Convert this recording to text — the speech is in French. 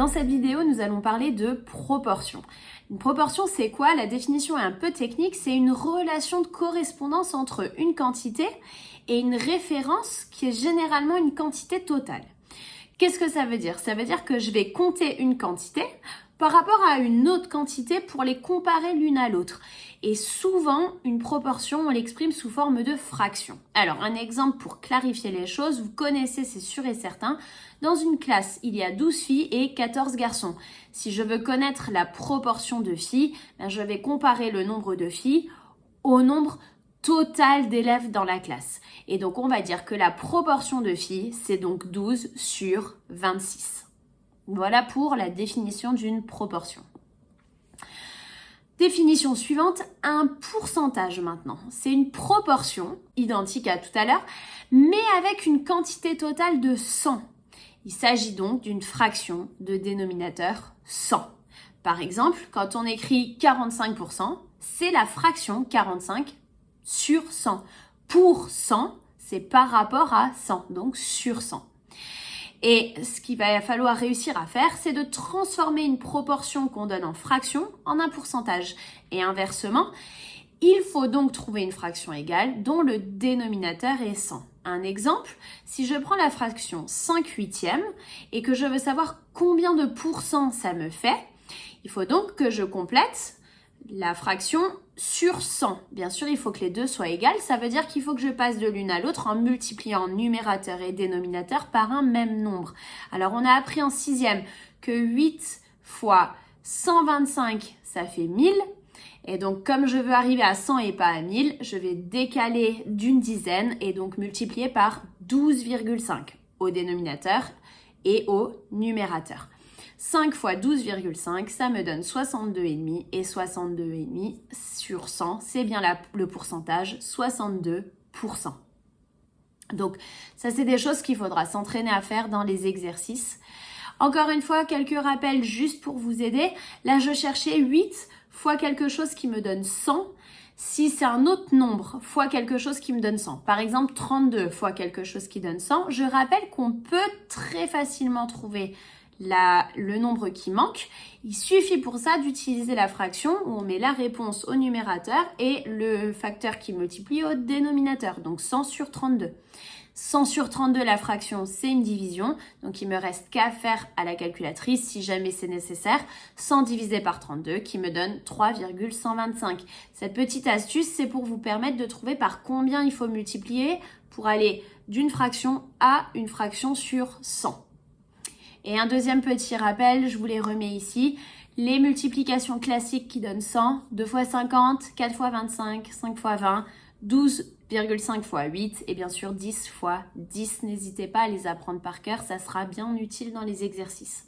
Dans cette vidéo, nous allons parler de proportion. Une proportion, c'est quoi? La définition est un peu technique, c'est une relation de correspondance entre une quantité et une référence qui est généralement une quantité totale. Qu'est-ce que ça veut dire? Ça veut dire que je vais compter une quantité par rapport à une autre quantité pour les comparer l'une à l'autre. Et souvent, une proportion, on l'exprime sous forme de fraction. Alors, un exemple pour clarifier les choses, vous connaissez, c'est sûr et certain, dans une classe, il y a 12 filles et 14 garçons. Si je veux connaître la proportion de filles, je vais comparer le nombre de filles au nombre total d'élèves dans la classe. Et donc, on va dire que la proportion de filles, c'est donc 12 sur 26. Voilà pour la définition d'une proportion. Définition suivante, un pourcentage maintenant. C'est une proportion, identique à tout à l'heure, mais avec une quantité totale de 100. Il s'agit donc d'une fraction de dénominateur 100. Par exemple, quand on écrit 45%, c'est la fraction 45 sur 100. Pour 100, c'est par rapport à 100, donc sur 100. Et ce qu'il va falloir réussir à faire, c'est de transformer une proportion qu'on donne en fraction en un pourcentage. Et inversement, il faut donc trouver une fraction égale dont le dénominateur est 100. Un exemple, si je prends la fraction 5/8 et que je veux savoir combien de pourcents ça me fait, il faut donc que je complète la fraction sur 100. Bien sûr, il faut que les deux soient égales. Ça veut dire qu'il faut que je passe de l'une à l'autre en multipliant numérateur et dénominateur par un même nombre. Alors, on a appris en 6e que 8 fois 125, ça fait 1000. Et donc, comme je veux arriver à 100 et pas à 1000, je vais décaler d'une dizaine et donc multiplier par 12,5 au dénominateur et au numérateur. 5 fois 12,5, ça me donne 62,5 et 62,5 sur 100, c'est bien le pourcentage, 62%. Donc, ça, c'est des choses qu'il faudra s'entraîner à faire dans les exercices. Encore une fois, quelques rappels juste pour vous aider. Là, je cherchais 8 fois quelque chose qui me donne 100. Si c'est un autre nombre fois quelque chose qui me donne 100, par exemple 32 fois quelque chose qui donne 100, je rappelle qu'on peut très facilement trouver le nombre qui manque. Il suffit pour ça d'utiliser la fraction où on met la réponse au numérateur et le facteur qui multiplie au dénominateur, donc 100 sur 32. 100 sur 32, la fraction, c'est une division, donc il me reste qu'à faire à la calculatrice si jamais c'est nécessaire. 100 divisé par 32 qui me donne 3,125. Cette petite astuce, c'est pour vous permettre de trouver par combien il faut multiplier pour aller d'une fraction à une fraction sur 100. Et un deuxième petit rappel, je vous les remets ici, les multiplications classiques qui donnent 100, 2 fois 50, 4 fois 25, 5 fois 20, 12,5 fois 8 et bien sûr 10 fois 10. N'hésitez pas à les apprendre par cœur, ça sera bien utile dans les exercices.